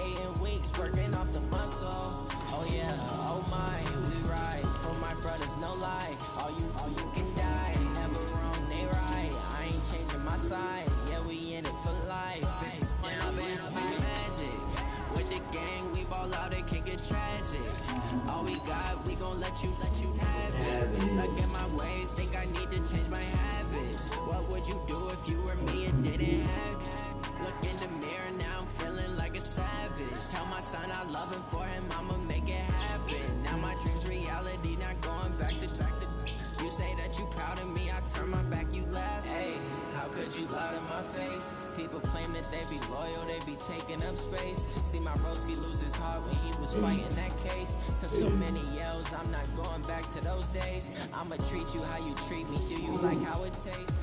waiting weeks, working off the muscle. Oh yeah, oh my, we ride for my brothers, no lie. All you can die, never wrong, they right. I ain't changing my side, yeah, we in it for life. I've been magic with the gang, we ball out, it can get tragic. All we got, we gon' let you have it. Stuck in my ways, think I need to change my habits. What would you do if you were me and didn't have it? Look in the mirror, now I'm feeling like a savage. Tell my son I love him, for him I'ma make it happen. Now my dream's reality, not going back to. You say that you proud of me, I turn my back, you laugh. Hey, how could you lie to my face? People claim that they be loyal, they be taking up space. See my broski lose his heart when he was fighting that case. Took so many yells, I'm not going back to those days. I'ma treat you how you treat me, do you like how it tastes?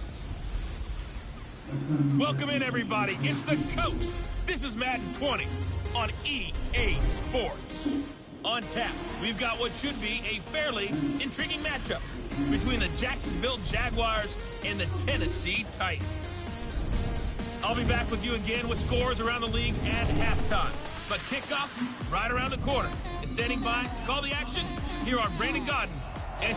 Welcome in, everybody. It's the coach. This is Madden 20 on EA Sports. On tap, we've got what should be a fairly intriguing matchup between the Jacksonville Jaguars and the Tennessee Titans. I'll be back with you again with scores around the league at halftime. But kickoff right around the corner. And standing by to call the action, here are Brandon Godden and...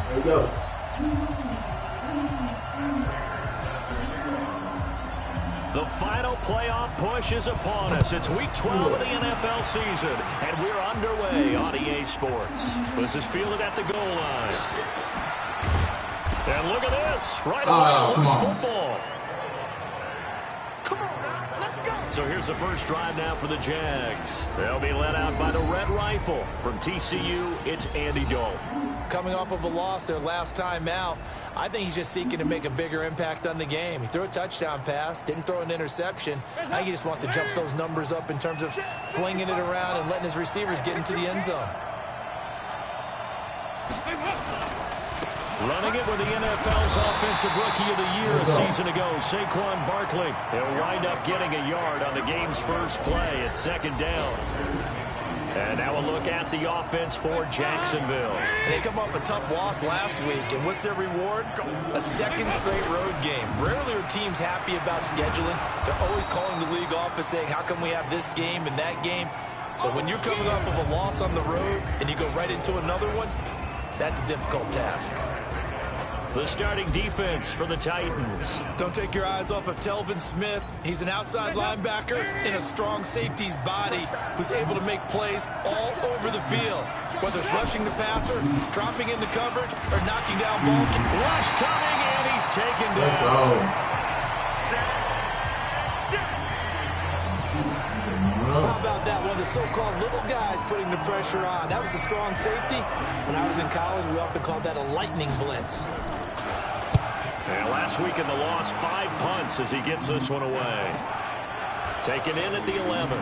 There we go. The final playoff push is upon us. It's week 12 of the NFL season, and we're underway on EA Sports. This is fielded at the goal line. And look at this. Right away, loose football. Come on now, let's go. So here's the first drive now for the Jags. They'll be led out by the Red Rifle. From TCU, it's Andy Dalton. Coming off of a loss their last time out, I think he's just seeking to make a bigger impact on the game. He threw a touchdown pass, didn't throw an interception. I think he just wants to jump those numbers up in terms of flinging it around and letting his receivers get into the end zone. Running it with the NFL's Offensive Rookie of the Year a season ago, Saquon Barkley. He'll wind up getting a yard on the game's first play at second down. And now a look at the offense for Jacksonville. They come off a tough loss last week, and what's their reward? A second straight road game. Rarely are teams happy about scheduling. They're always calling the league office saying, how come we have this game and that game? But when you're coming off of a loss on the road and you go right into another one, that's a difficult task. The starting defense for the Titans. Don't take your eyes off of Telvin Smith. He's an outside linebacker in a strong safety's body who's able to make plays all over the field. Whether it's rushing the passer, dropping into coverage, or knocking down balls. Rush coming, and he's taken down. Let's go. How about that? One of the so-called little guys putting the pressure on. That was a strong safety. When I was in college, we often called that a lightning blitz. And last week in the loss, 5 punts as he gets this one away. Taken in at the 11.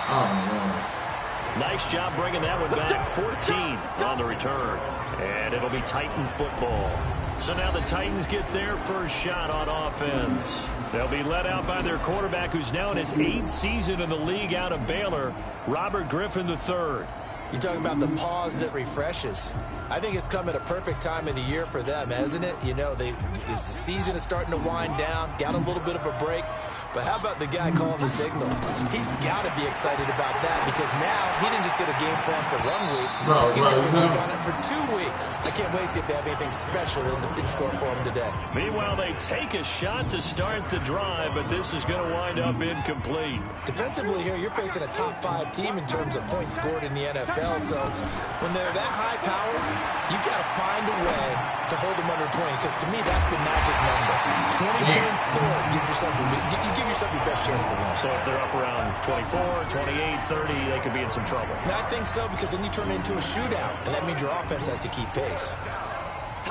Oh, man. Nice job bringing that one back. 14 on the return. And it'll be Titan football. So now the Titans get their first shot on offense. They'll be led out by their quarterback, who's now in his 8th season in the league out of Baylor, Robert Griffin III. You talk about the pause that refreshes. I think it's come at a perfect time of the year for them, hasn't it? You know, it's the season is starting to wind down, got a little bit of a break. But how about the guy calling the signals? He's got to be excited about that because now he didn't just get a game plan for 1 week. He's able to work on it for 2 weeks. I can't wait to see if they have anything special in store for him today. Meanwhile, they take a shot to start the drive, but this is going to wind up incomplete. Defensively here, you're facing a top 5 team in terms of points scored in the NFL. So when they're that high power, you've got to find a way to hold them under 20 because to me, that's the magic number. 20 points scored gives yourself give yourself your best chance to win. So if they're up around 24, 28, 30, they could be in some trouble. I think so because then you turn it into a shootout, and that means your offense has to keep pace.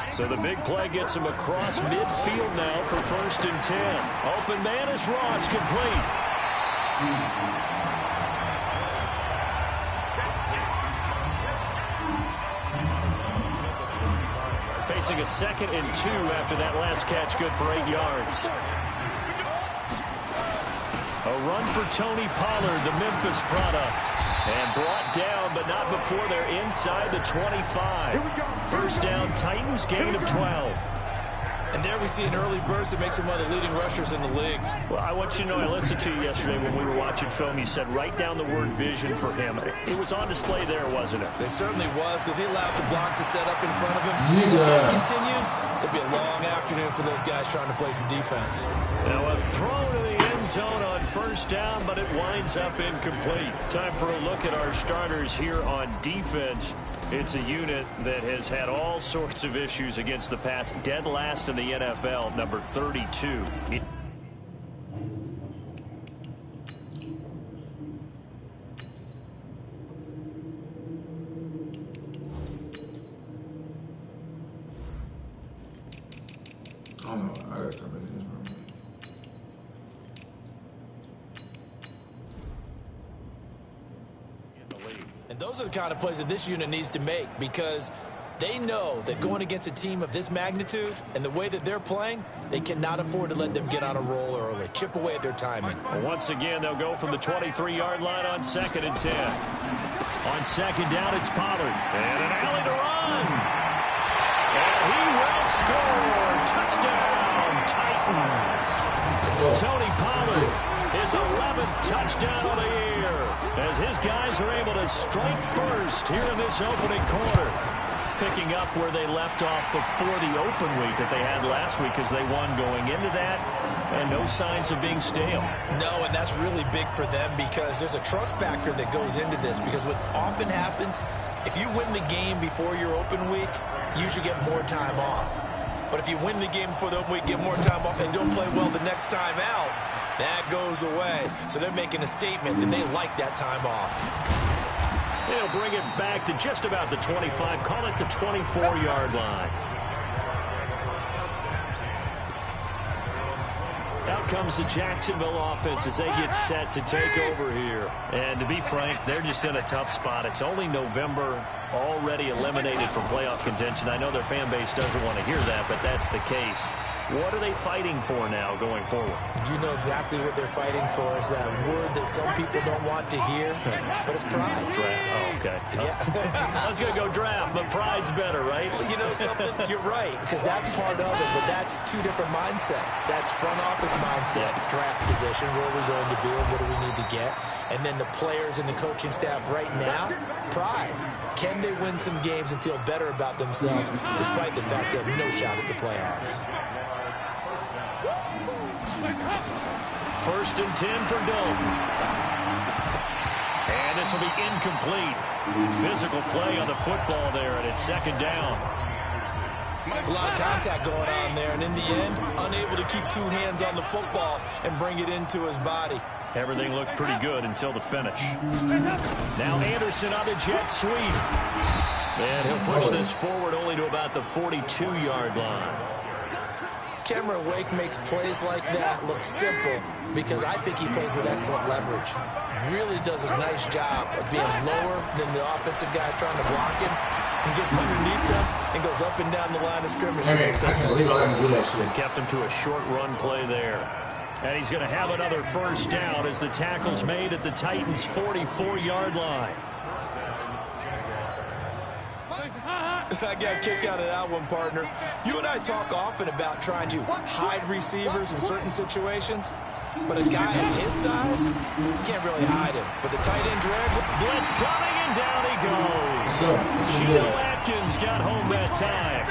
So the big play gets him across midfield now for 1st and 10. Open man is Ross, complete. Facing a 2nd and 2 after that last catch, good for 8 yards. A run for Tony Pollard, the Memphis product. And brought down, but not before they're inside the 25. First down, Titans, gain of 12. And there we see an early burst that makes him one of the leading rushers in the league. Well, I want you to know, I listened to you yesterday when we were watching film. You said write down the word vision for him. It was on display there, wasn't it? It certainly was, because he allows the blocks to set up in front of him. If that continues, it'll be a long afternoon for those guys trying to play some defense. Now a throw to the end zone on first down, but it winds up incomplete. Time for a look at our starters here on defense. It's a unit that has had all sorts of issues against the pass. Dead last in the NFL, number 32. I don't know. I got something in this room. And those are the kind of plays that this unit needs to make, because they know that going against a team of this magnitude and the way that they're playing, they cannot afford to let them get on a roll early. Chip away at their timing. Well, once again, they'll go from the 23-yard line on 2nd and 10. On 2nd down, it's Pollard. And an alley to run. And he will score. Touchdown, Titans. Tony Pollard, his 11th touchdown of the year, as his guys are able to strike first here in this opening quarter. Picking up where they left off before the open week that they had last week, as they won going into that, and no signs of being stale. No, and that's really big for them, because there's a trust factor that goes into this, because what often happens, if you win the game before your open week, you should get more time off. But if you win the game before the open week, get more time off, and don't play well the next time out, that goes away. So they're making a statement that they like that time off. They'll bring it back to just about the 25. Call it the 24-yard line. Out comes the Jacksonville offense as they get set to take over here. And to be frank, they're just in a tough spot. It's only November, already eliminated from playoff contention. I know their fan base doesn't want to hear that, but that's the case. What are they fighting for now going forward? You know exactly what they're fighting for. Is that word that some people don't want to hear, but it's pride. Draft. Oh, okay. Yeah. I was going to go draft, but pride's better, right? Well, you know something? You're right, because that's part of it, but that's two different mindsets. That's front office mindset, draft position, where are we going to be and what do we need to get? And then the players and the coaching staff right now, pride. Can they win some games and feel better about themselves, despite the fact they have no shot at the playoffs? 1st and 10 for Dalton. And this will be incomplete. Physical play on the football there, and it's 2nd down. There's a lot of contact going on there, and in the end, unable to keep two hands on the football and bring it into his body. Everything looked pretty good until the finish. Now Anderson on the jet sweep. And he'll push this forward only to about the 42-yard line. Cameron Wake makes plays like that look simple, because I think he plays with excellent leverage. Really does a nice job of being lower than the offensive guy trying to block him, and gets underneath them and goes up and down the line of scrimmage. Hey, I can't believe I didn't do that shit. Kept him to a short run play there. And he's going to have another first down as the tackle's made at the Titans' 44-yard line. I got a kick out of that one, partner. You and I talk often about trying to hide receivers in certain situations, but a guy at his size, you can't really hide him. But the tight end drag, blitz coming, and down he goes. Geno Atkins got home that time.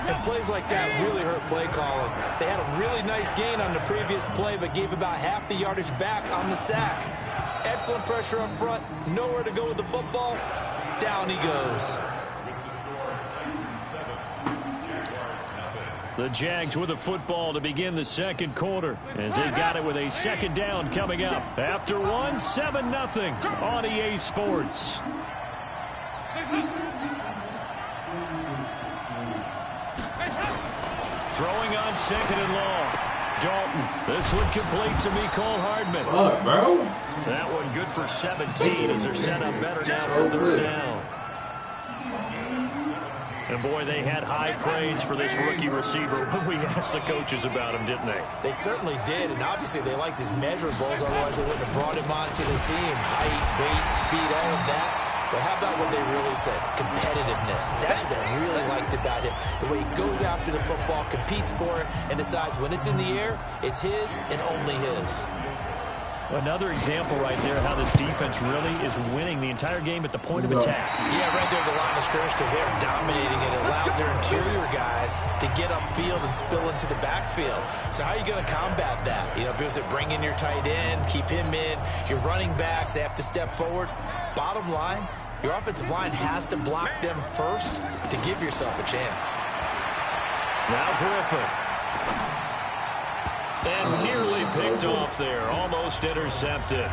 And plays like that really hurt play calling. They had a really nice gain on the previous play, but gave about half the yardage back on the sack. Excellent pressure up front, nowhere to go with the football. Down he goes. The Jags with the football to begin the 2nd quarter, as they got it with a 2nd down coming up. After 7-0 on EA Sports. Throwing on 2nd and long. Dalton. This one complete to Mecole Hardman. Fuck, bro. That one good for 17 as they're set up better now for 3rd down. And, boy, they had high praise for this rookie receiver when we asked the coaches about him, didn't they? They certainly did, and obviously they liked his measurables, otherwise they wouldn't have brought him onto the team. Height, weight, speed, all of that. But how about what they really said? Competitiveness. That's what they really liked about him. The way he goes after the football, competes for it, and decides when it's in the air, it's his and only his. Another example right there how this defense really is winning the entire game at the point of attack. Yeah, right there at the line of scrimmage because they're dominating it. It allows their interior guys to get upfield and spill into the backfield. So how are you going to combat that? You know, if it was to bring in your tight end, keep him in, your running backs, they have to step forward. Bottom line, your offensive line has to block them first to give yourself a chance. Now Griffin. And nearly picked off there. Almost intercepted.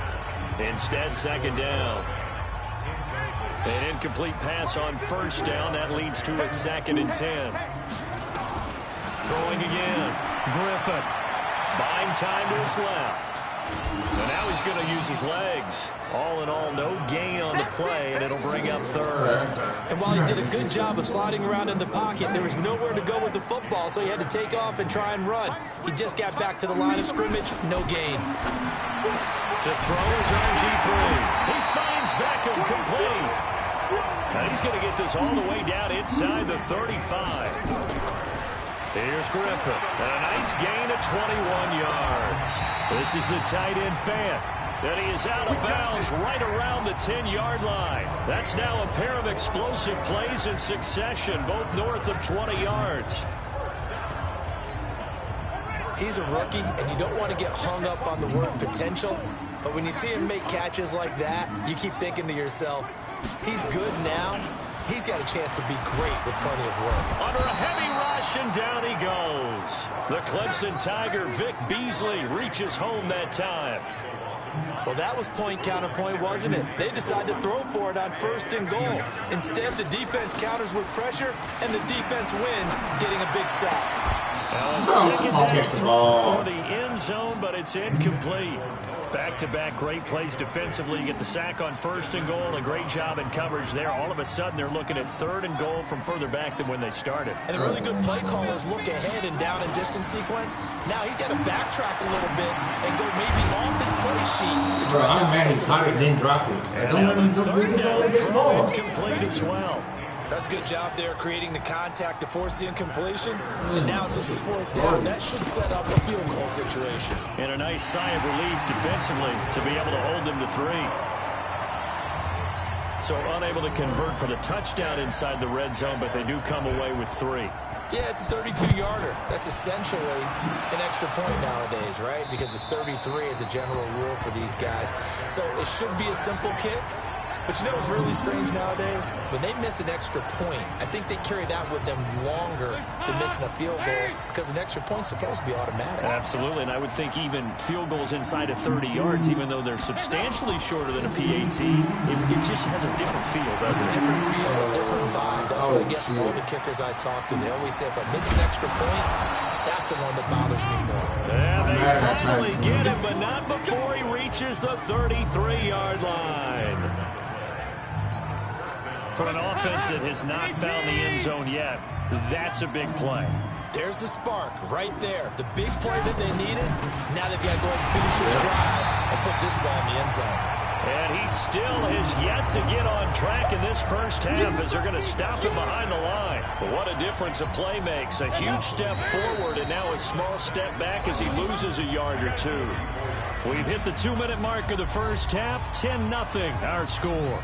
Instead, second down. An incomplete pass on first down. That leads to a 2nd and 10. Throwing again. Griffin. Buying time to his left. And now he's going to use his legs. All in all, no gain on the play, and it'll bring up 3rd. And while he did a good job of sliding around in the pocket, there was nowhere to go with the football, so he had to take off and try and run. He just got back to the line of scrimmage, no gain. To throw is RG3. He finds Beckham complete. Now he's going to get this all the way down inside the 35. Here's Griffin. And a nice gain of 21 yards. This is the tight end fan. And he is out of bounds right around the 10-yard line. That's now a pair of explosive plays in succession, both north of 20 yards. He's a rookie, and you don't want to get hung up on the word potential. But when you see him make catches like that, you keep thinking to yourself, he's good now. He's got a chance to be great with plenty of work. Under a heavy rush, and down he goes. The Clemson Tiger, Vic Beasley, reaches home that time. Well, that was point counterpoint, wasn't it? They decided to throw for it on 1st and goal. Instead, the defense counters with pressure, and the defense wins, getting a big sack. Now a second down throw for the end zone, but it's incomplete. Back-to-back great plays defensively. You get the sack on 1st and goal. A great job in coverage there. All of a sudden, they're looking at 3rd and goal from further back than when they started. And the really good play callers look ahead and down and distance sequence. Now he's got to backtrack a little bit and go maybe off his play sheet. Bro, I'm mad he caught it and didn't drop it. Don't let him do it. Incomplete as well. That's a good job there creating the contact to force the incompletion. And now since it's 4th down, that should set up a field goal situation. And a nice sigh of relief defensively to be able to hold them to 3. So unable to convert for the touchdown inside the red zone, but they do come away with 3. Yeah, it's a 32-yarder. That's essentially an extra point nowadays, right? Because it's 33 as a general rule for these guys. So it should be a simple kick. But you know what's really strange nowadays? When they miss an extra point, I think they carry that with them longer than missing a field goal because an extra point's supposed to be automatic. Absolutely, and I would think even field goals inside of 30 yards, even though they're substantially shorter than a PAT, it just has a different feel, doesn't it? Different feel, a different vibe. That's what I get from all the kickers I talk to. They always say if I miss an extra point, that's the one that bothers me more. And they finally get him, but not before he reaches the 33-yard line. For an offense that has not found the end zone yet, that's a big play. There's the spark right there. The big play that they needed. Now they've got to go ahead and finish this drive and put this ball in the end zone. And he still has yet to get on track in this first half as they're going to stop him behind the line. But what a difference a play makes. A huge step forward and now a small step back as he loses a yard or 2. We've hit the 2-minute mark of the first half. 10-0 our score.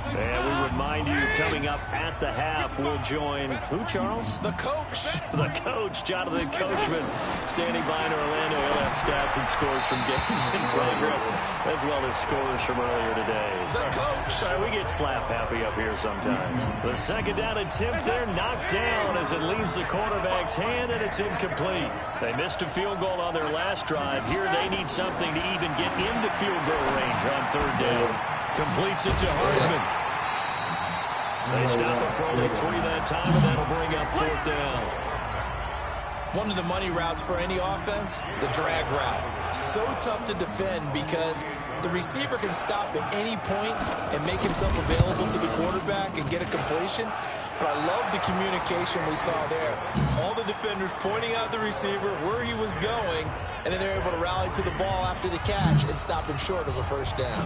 And we remind you, coming up at the half, we'll join who, Charles? The coach. The coach, Jonathan Coachman, standing by in Orlando. He'll have stats and scores from games in progress, as well as scores from earlier today. The coach. Sorry, we get slap happy up here sometimes. The second down attempt there, knocked down as it leaves the quarterback's hand, and it's incomplete. They missed a field goal on their last drive. Here they need something to even get into field goal range on 3rd down. Completes it to Hardman. They stop it for only 3 that time, and that'll bring up 4th down. One of the money routes for any offense, the drag route. So tough to defend because the receiver can stop at any point and make himself available to the quarterback and get a completion. But I love the communication we saw there. All the defenders pointing out the receiver, where he was going, and then they're able to rally to the ball after the catch and stop him short of a first down.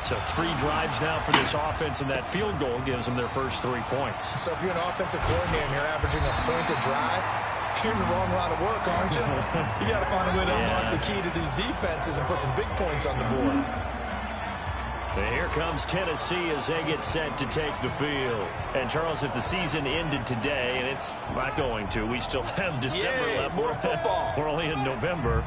So 3 drives now for this offense, and that field goal gives them their first 3 points. So if you're an offensive coordinator and you're averaging a point a drive, you're in the wrong line of work, aren't you? You got to find a way to unlock the key to these defenses and put some big points on the board. And here comes Tennessee as they get set to take the field. And, Charles, if the season ended today, and it's not going to, we still have December left. More football. We're only in November.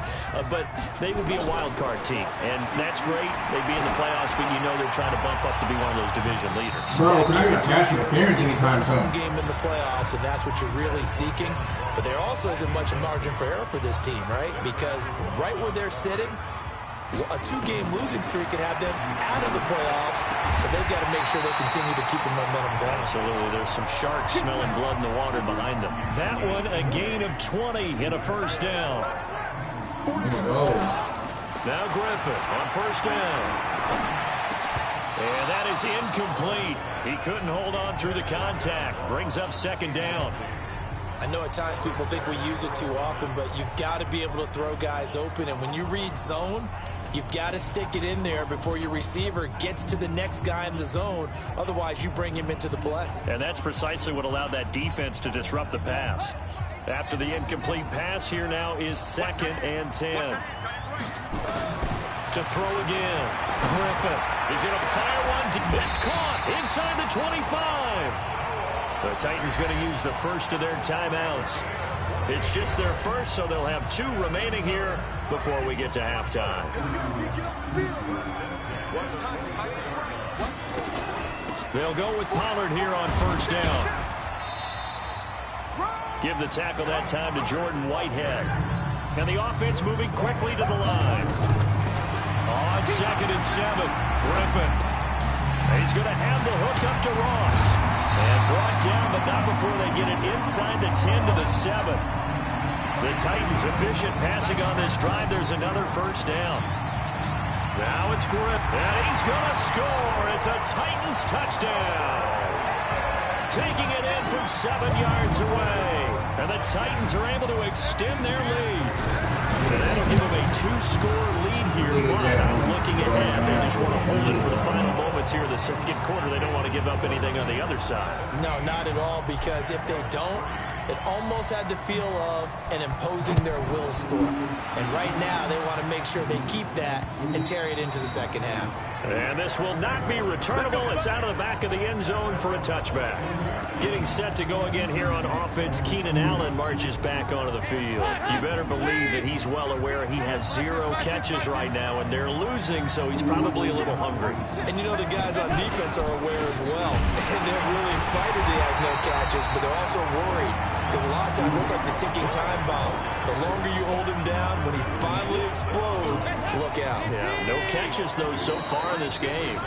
But they would be a wild card team. And that's great. They'd be in the playoffs, but you know they're trying to bump up to be one of those division leaders. Bro, can I get a passing appearance anytime soon? Game in the playoffs, and that's what you're really seeking. But there also isn't much margin for error for this team, right? Because right where they're sitting, a 2-game losing streak could have them out of the playoffs, so they've got to make sure they continue to keep the momentum going. Absolutely. There's some sharks smelling blood in the water behind them. That one, a gain of 20 and a first down. Oh. Now Griffin on first down. And that is incomplete. He couldn't hold on through the contact. Brings up second down. I know at times people think we use it too often, but you've got to be able to throw guys open. And when you read zone, you've got to stick it in there before your receiver gets to the next guy in the zone. Otherwise, you bring him into the play. And that's precisely what allowed that defense to disrupt the pass. After the incomplete pass, here now is 2nd and 10. To throw again. Griffin is going to fire one. It's caught inside the 25. The Titans going to use the first of their timeouts. It's just their first, so they'll have 2 remaining here before we get to halftime. They'll go with Pollard here on first down. Give the tackle that time to Jordan Whitehead. And the offense moving quickly to the line. On 2nd and 7, Griffin. He's going to have the hook up to Ross. And brought down, but not before they get it inside the 10 to the 7. The Titans efficient passing on this drive. There's another first down. Now it's Griffin, and he's going to score. It's a Titans touchdown. Taking it in from 7 yards away. And the Titans are able to extend their lead. And that'll give them a 2-score lead here. Looking ahead, they just want to hold it for the final moments here in the second quarter. They don't want to give up anything on the other side. No, not at all, because if they don't, it almost had the feel of an imposing their will score. And right now, they want to make sure they keep that and carry it into the second half. And this will not be returnable. It's out of the back of the end zone for a touchback. Getting set to go again here on offense, Keenan Allen marches back onto the field. You better believe that he's well aware he has 0 catches right now, and they're losing, so he's probably a little hungry. And you know the guys on defense are aware as well. And they're really excited he has no catches, but they're also worried. Because a lot of times it's like the ticking time bomb. The longer you hold him down, when he finally explodes, look out. Yeah, no catches, though, so far in this game.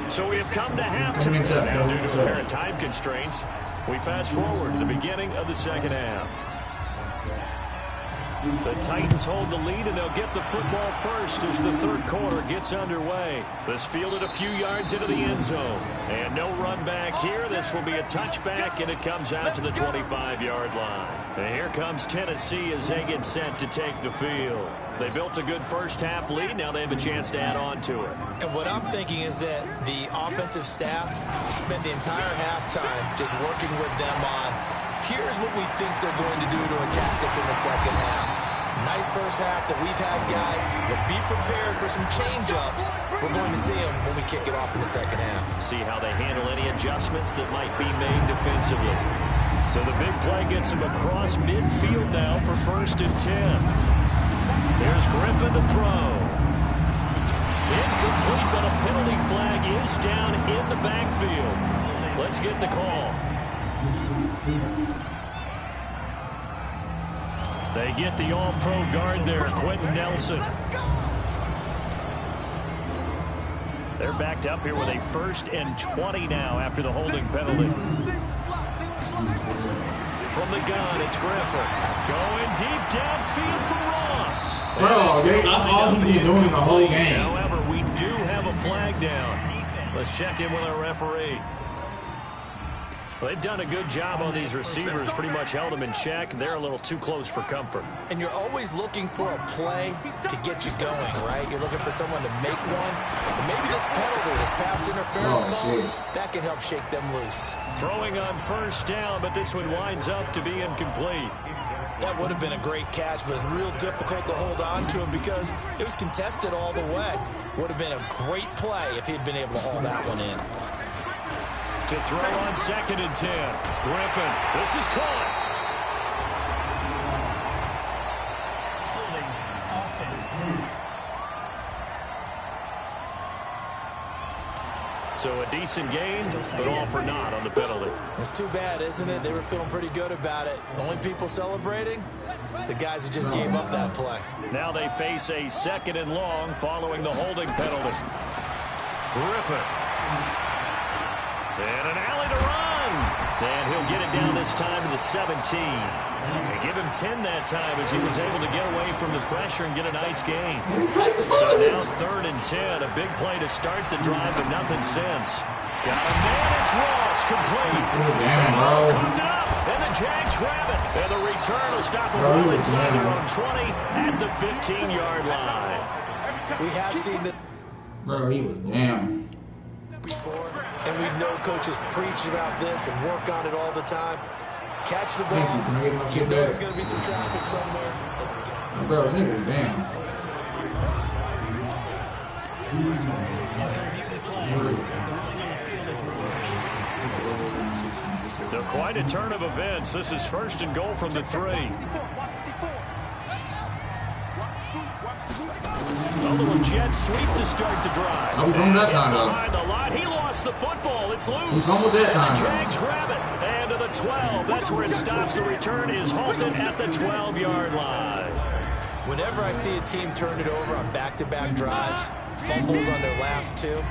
So we have come to halftime. Now, due to apparent time constraints, we fast forward to the beginning of the second half. The Titans hold the lead, and they'll get the football first as the third quarter gets underway. This fielded a few yards into the end zone. And no run back here. This will be a touchback, and it comes out to the 25-yard line. And here comes Tennessee as they get set to take the field. They built a good first-half lead. Now they have a chance to add on to it. And what I'm thinking is that the offensive staff spent the entire halftime just working with them on, here's what we think they're going to do to attack us in the second half. Nice first half that we've had, guys, but be prepared for some change-ups. We're going to see them when we kick it off in the second half. See how they handle any adjustments that might be made defensively. So the big play gets them across midfield now for 1st and 10. There's Griffin to throw. Incomplete, but a penalty flag is down in the backfield. Let's get the call. They get the all-pro guard there, Quentin Nelson. They're backed up here with a 1st and 20 now after the holding penalty. from the gun, it's Griffin. Going deep downfield for Ross. Bro, that's all he's been doing the whole game. However, we do have a flag down. Let's check in with our referee. They've done a good job on these receivers, pretty much held them in check. They're a little too close for comfort. And you're always looking for a play to get you going, right? You're looking for someone to make one. And maybe this penalty, this pass interference call, that can help shake them loose. Throwing on first down, but this one winds up to be incomplete. That would have been a great catch, but it's real difficult to hold on to him because it was contested all the way. Would have been a great play if he'd been able to haul that one in. To throw on 2nd and 10. Griffin, this is caught. Holding offense. So a decent gain, but all for naught on the penalty. It's too bad, isn't it? They were feeling pretty good about it. The only people celebrating, the guys who just gave up that play. Now they face a 2nd and long following the holding penalty. Griffin. And an alley to run. And he'll get it down this time to the 17. They give him 10 that time as he was able to get away from the pressure and get a nice gain. So now 3rd and 10. A big play to start the drive, but nothing since. Got a man. It's Ross. Complete. Damn, bro. Cooked it up. And the Jags grab it. And the return will stop them well inside their own 20 at the 15-yard line. We have seen that. Bro, he was damn. Before, and we know coaches preach about this and work on it all the time. Catch the ball. You know there's going to be some traffic somewhere. Bro, niggas, damn. They're quite a turn of events. This is 1st and goal from the 3. A little jet sweep to start the drive. How we going that time, behind the line. He lost the football. It's loose. He's going with that time, the Jags grab it. And to the 12. That's where it stops. The return is halted at the 12-yard line. Whenever I see a team turn it over on back-to-back drives, fumbles on their last 2,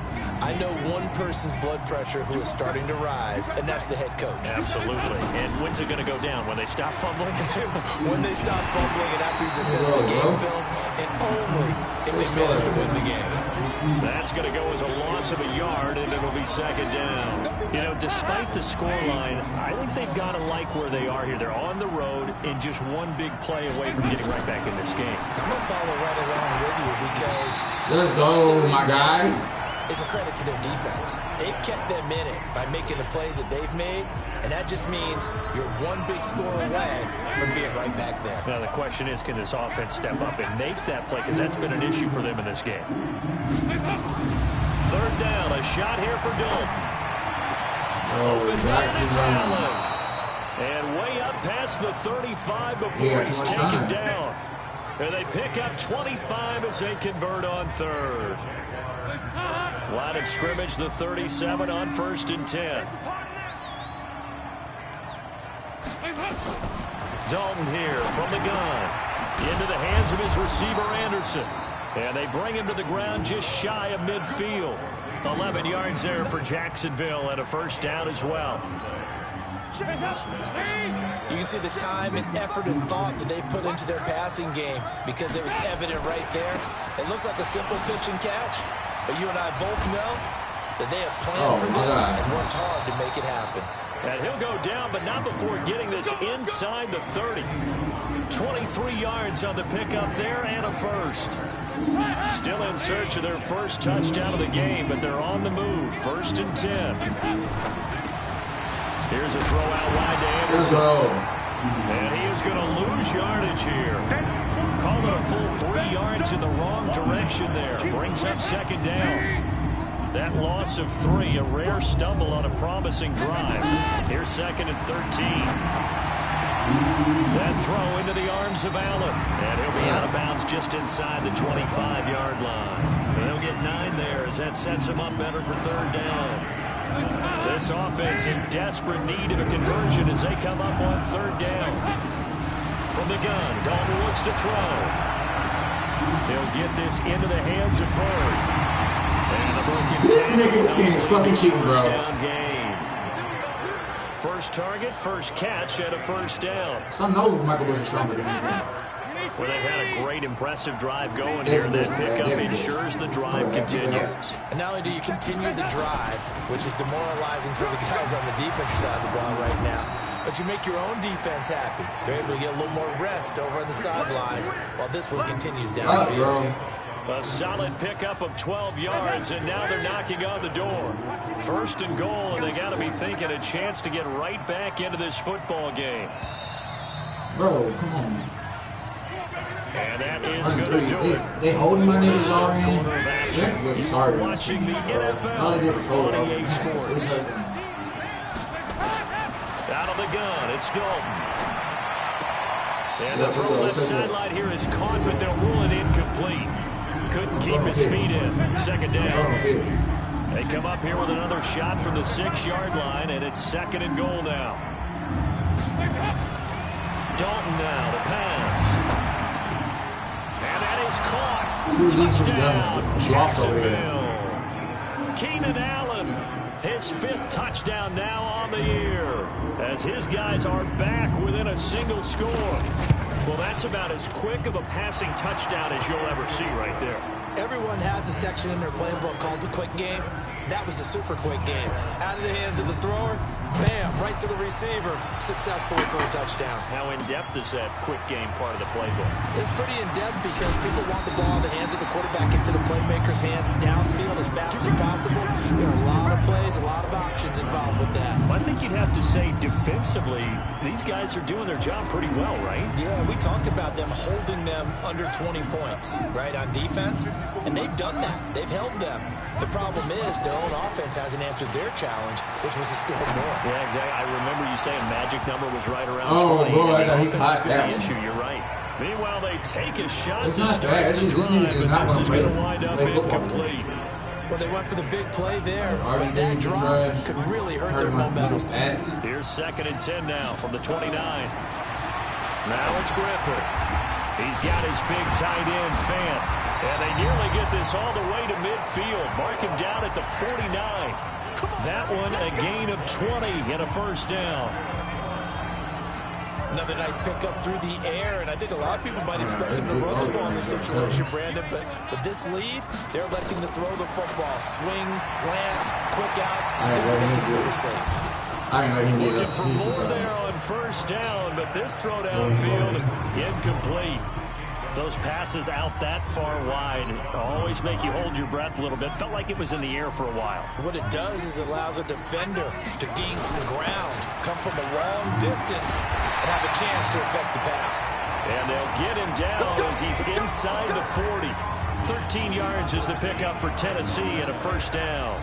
I know one person's blood pressure who is starting to rise, and that's the head coach. Absolutely. And when's it going to go down? When they stop fumbling? When they stop fumbling and after he's assessed the game film, and only if they manage to win the game. That's going to go as a loss of a yard, and it'll be 2nd down. You know, despite the scoreline, I think they've got to like where they are here. They're on the road and just one big play away from getting right back in this game. I'm going to follow right along with you because... Let's go, my guy. It's a credit to their defense. They've kept them in it by making the plays that they've made, and that just means you're one big score away from being right back there. Now, the question is, can this offense step up and make that play? Because that's been an issue for them in this game. 3rd down, a shot here for Dalton. And way up past the 35 before he's taken down. And they pick up 25 as they convert on 3rd. Line of scrimmage, the 37 on 1st and 10. Dalton here from the gun. Into the hands of his receiver, Anderson. And they bring him to the ground just shy of midfield. 11 yards there for Jacksonville and a 1st down as well. You can see the time and effort and thought that they put into their passing game because it was evident right there. It looks like a simple pitch and catch, but you and I both know that they have planned for this and worked hard to make it happen. And he'll go down, but not before getting this inside the 30. 23 yards on the pickup there and a 1st. Still in search of their 1st touchdown of the game, but they're on the move. 1st and 10. Here's a throw out wide to Anderson. And he is going to lose yardage here. Called it a full 3 yards in the wrong direction there. Brings up 2nd down. That loss of 3, a rare stumble on a promising drive. Here's 2nd and 13. That throw into the arms of Allen. And he'll be out of bounds just inside the 25-yard line. They'll get 9 there as that sets him up better for 3rd down. This offense in desperate need of a conversion as they come up on 3rd down. From the gun, Dalton looks to throw. He'll get this into the hands of Bird. And the broken this nigga is fucking cheating, bro. Down game. First target, first catch, and a first down. So I know Michael Bush is stronger than this man. Well, they've had a great, impressive drive going here. That pickup ensures the drive continues. And not only do you continue the drive, which is demoralizing for the guys on the defensive side of the ball right now, but you make your own defense happy. They're able to get a little more rest over on the sidelines while this one continues downfield. A solid pickup of 12 yards, and now they're knocking on the door. First and goal, and they got to be thinking a chance to get right back into this football game. Bro, come on. And that is going to do it. They holding my niggas already. Corner of action. You are watching the NFL 28 Sports. Out of the gun, it's Dalton. And the throw left sideline here is caught, but they'll rule it incomplete. Couldn't keep his feet in. Second down. They come up here with another shot from the 6-yard line, and it's second and goal now. Dalton now to pass. And that is caught. Touchdown, Jacksonville. Keenan Allen, his 5th touchdown now on the year, as his guys are back within a single score. Well, that's about as quick of a passing touchdown as you'll ever see right there. Everyone has a section in their playbook called the quick game. That was a super quick game. Out of the hands of the thrower, bam, right to the receiver, successfully for a touchdown. How in-depth is that quick game part of the playbook? It's pretty in-depth because people want the ball in the hands of the quarterback into the playmaker's hands downfield as fast as possible. There are a lot of plays, a lot of options involved with that. Well, I think you'd have to say defensively, these guys are doing their job pretty well, right? Yeah, we talked about them holding them under 20 points, right, on defense, and they've done that. They've held them. The problem is their own offense hasn't answered their challenge, which was to score more. Yeah, exactly. I remember you saying magic number was right around 20. Bro, I got the offense has been the that issue. You're right. Meanwhile, they take a shot it's to not start bad. the drive, but this is going to wind up incomplete. Well, they went for the big play there, but that drive could really hurt their momentum. Here's second and 10 now from the 29. Now it's Griffin. He's got his big tight end, Fant. And they nearly get this all the way to midfield. Mark him down at the 49. That one a gain of 20 and a first down. Another nice pickup through the air, and I think a lot of people might expect him to run the ball in this situation, Brandon, but with this lead, they're electing to throw the football. Swings, slants, quick outs, things they consider safe. Looking for more there on first down, but this throw downfield incomplete. Those passes out that far wide always make you hold your breath a little bit. Felt like it was in the air for a while. What it does is it allows a defender to gain some ground, come from a long distance, and have a chance to affect the pass. And they'll get him down as he's inside the 40. 13 yards is the pickup for Tennessee and a first down.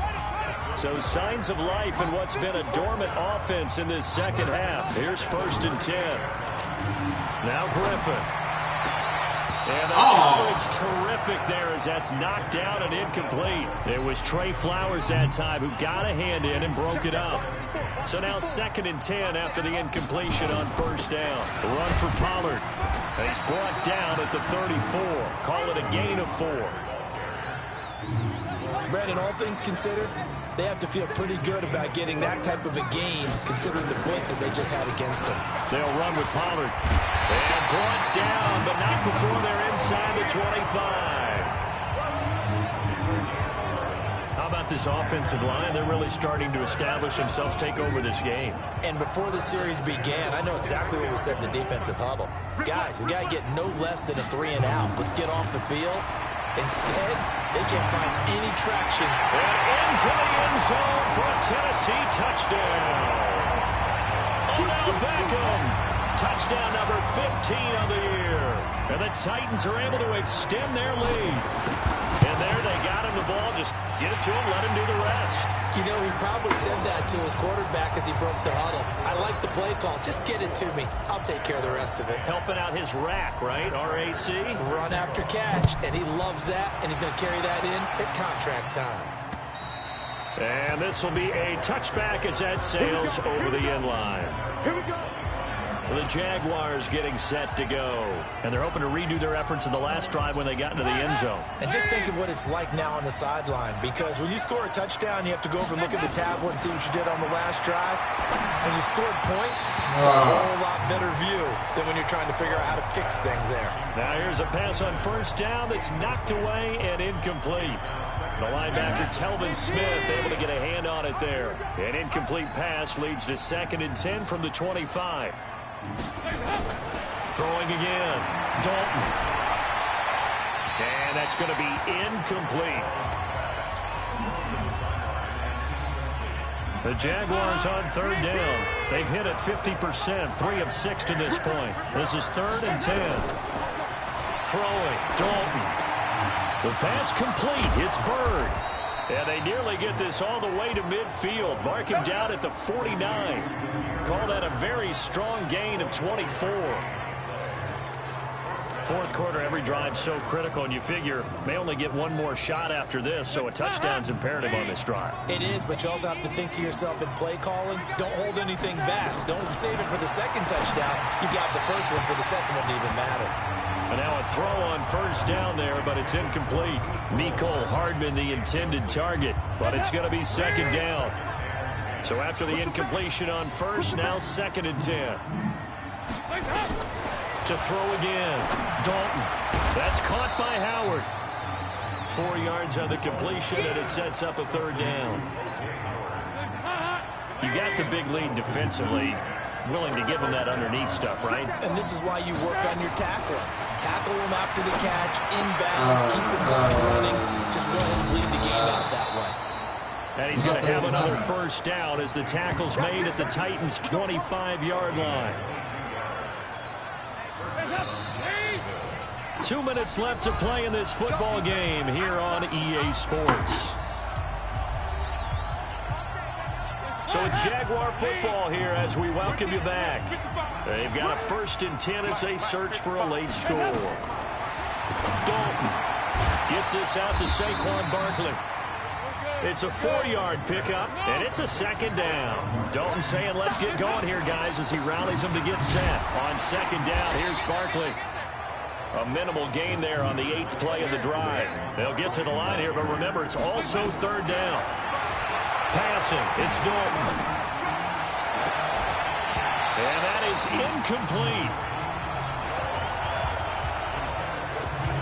So signs of life in what's been a dormant offense in this second half. Here's first and 10. Now Griffin. And the coverage terrific there as that's knocked down and incomplete. It was Trey Flowers that time who got a hand in and broke it up. So now second and 10 after the incompletion on first down. The run for Pollard. And he's brought down at the 34. Call it a gain of 4. Brandon, all things considered, they have to feel pretty good about getting that type of a gain, considering the blitz that they just had against them. They'll run with Pollard. And brought down, but not before they're inside the 25. How about this offensive line? They're really starting to establish themselves, take over this game. And before the series began, I know exactly what we said in the defensive huddle. Guys, we got to get no less than a 3 and out. Let's get off the field. Instead, they can't find any traction. And into the end zone for a Tennessee touchdown. Odell Beckham. Touchdown number 15 on the year. And the Titans are able to extend their lead. And there they got him the ball. Just get it to him, let him do the rest. You know, he probably said that to his quarterback as he broke the huddle. I like the play call. Just get it to me. I'll take care of the rest of it. Helping out his rack, right? R-A-C? Run after catch. And he loves that. And he's going to carry that in at contract time. And this will be a touchback as that sails over the end line. the Jaguars getting set to go. And they're hoping to redo their efforts in the last drive when they got into the end zone. And just think of what it's like now on the sideline, because when you score a touchdown, you have to go over and look at the tablet and see what you did on the last drive. When you scored points, it's a whole lot better view than when you're trying to figure out how to fix things there. Now here's a pass on first down that's knocked away and incomplete. The linebacker, Telvin Smith, able to get a hand on it there. An incomplete pass leads to 2nd and 10 from the 25. Throwing again. Dalton. And that's going to be incomplete. The Jaguars on 3rd down. They've hit it 50%, 3 of 6 to this point. This is 3rd and 10. Throwing, Dalton. The pass complete. It's Bird. And they nearly get this all the way to midfield. Mark him down at the 49. Call that a very strong gain of 24. Fourth quarter, every drive so critical, and you figure they only get one more shot after this, so a touchdown's imperative on this drive. It is, but you also have to think to yourself in play calling, don't hold anything back. Don't save it for the second touchdown. You got the first one for the second one to even matter. And now a throw on first down there, but it's incomplete. Mecole Hardman, the intended target, but it's going to be 2nd down. So after the incompletion on first, now 2nd and 10. To throw again. Dalton. That's caught by Howard. 4 yards on the completion, and it sets up a 3rd down. You got the big lead defensively. Willing to give them that underneath stuff, right? And this is why you work on your tackling. Tackle them after the catch, inbounds, keep the clock running. Just don't lead the game out that way. And he's going to have another first down as the tackle's made at the Titans' 25-yard line. 2 minutes left to play in this football game here on EA Sports. So it's Jaguar football here as we welcome you back. They've got a 1st and 10 as they search for a late score. Dalton gets this out to Saquon Barkley. It's a 4-yard pickup, and it's a 2nd down. Dalton saying, let's get going here, guys, as he rallies them to get set. On 2nd down, here's Barkley. A minimal gain there on the 8th play of the drive. They'll get to the line here, but remember, it's also 3rd down. Passing, it's Dalton. And that is incomplete.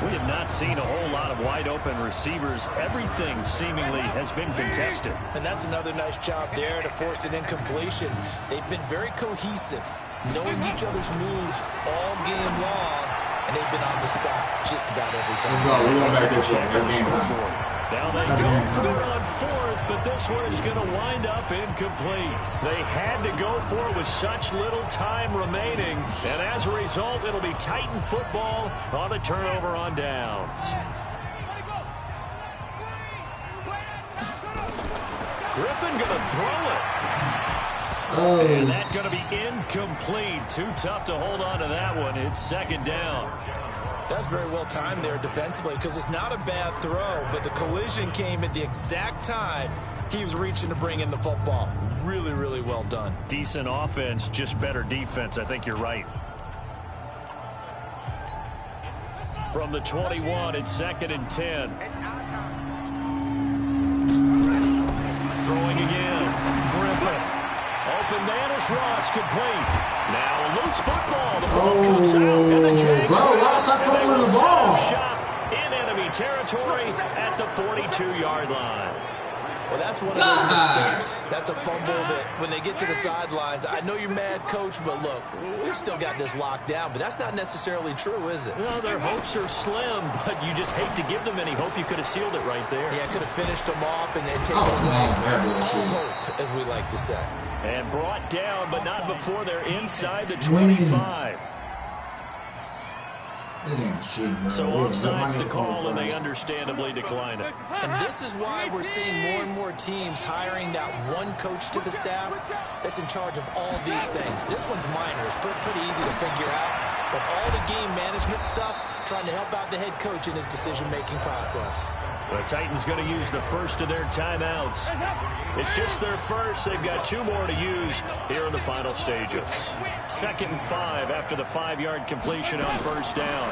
We have not seen a whole lot of wide-open receivers. Everything seemingly has been contested. And that's another nice job there to force an incompletion. They've been very cohesive, knowing each other's moves all game long, and they've been on the spot just about every time. We're going back this way. That's game time. Now they go for it on 4th, but this one is going to wind up incomplete. They had to go for it with such little time remaining, and as a result, it'll be Titan football on a turnover on downs. Griffin going to throw it. And that's going to be incomplete. Too tough to hold on to that one. It's 2nd down. That's very well timed there defensively, because it's not a bad throw, but the collision came at the exact time he was reaching to bring in the football. Really, really well done. Decent offense, just better defense. I think you're right. From the 21, it's 2nd and 10. Throwing again. Griffin. Open man is Ross, complete. Now a loose football. The ball comes out, and the Jags Bro, the ball. Shot in enemy territory at the 42-yard line. Well, that's one of those mistakes. That's a fumble that when they get to the sidelines, I know you're mad, Coach, but look, we've still got this locked down. But that's not necessarily true, is it? Well, their hopes are slim, but you just hate to give them any hope. You could have sealed it right there. Yeah, could have finished them off and taken away all hope, as we like to say. And brought down, but not before they're inside the 25. So offside's the call, and they understandably decline it. And this is why we're seeing more and more teams hiring that one coach to the staff that's in charge of all these things. This one's minor. It's pretty easy to figure out. But all the game management stuff, trying to help out the head coach in his decision-making process. The Titans going to use the first of their timeouts. It's just their first. They've got 2 more to use here in the final stages. 2nd and 5 after the 5-yard completion on first down.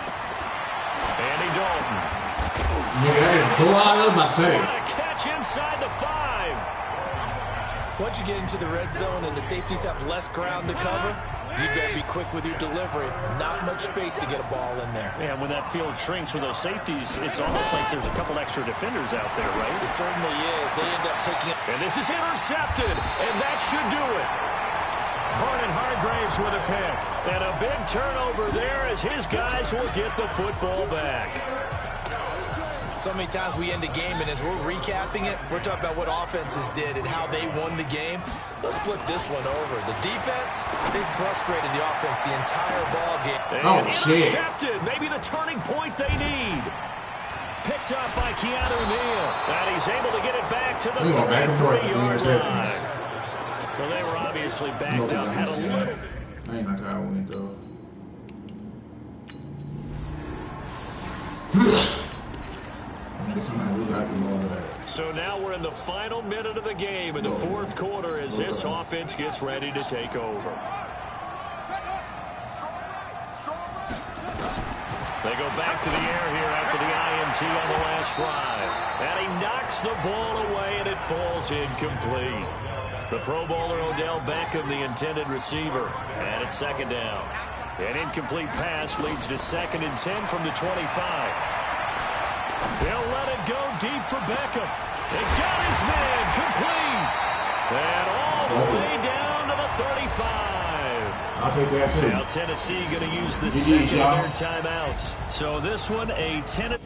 Andy Dalton. Catch inside the 5. Once you get into the red zone and the safeties have less ground to cover, you better be quick with your delivery. Not much space to get a ball in there. Yeah, when that field shrinks with those safeties, it's almost like there's a couple extra defenders out there, right? It certainly is. They end up taking it. And this is intercepted, and that should do it. Vernon Hargraves with a pick. And a big turnover there as his guys will get the football back. So many times we end a game, and as we're recapping it, we're talking about what offenses did and how they won the game. Let's flip this one over. The defense, they frustrated the offense the entire ball game. And intercepted. Maybe the turning point they need. Picked up by Keanu Neal. And he's able to get it back to the 33-yard line. Well, they were obviously backed up. Had a little. I ain't like I went though. So now we're in the final minute of the game in the 4th quarter as this offense gets ready to take over. They go back to the air here after the INT on the last drive. And he knocks the ball away and it falls incomplete. The Pro Bowler Odell Beckham, the intended receiver. And it's 2nd down. An incomplete pass leads to 2nd and 10 from the 25. They'll let it go deep for Beckham. They got his man complete. And all the way down to the 35. I'll take that too. Now Tennessee going to use the 2nd of their timeouts. So this one, a 10.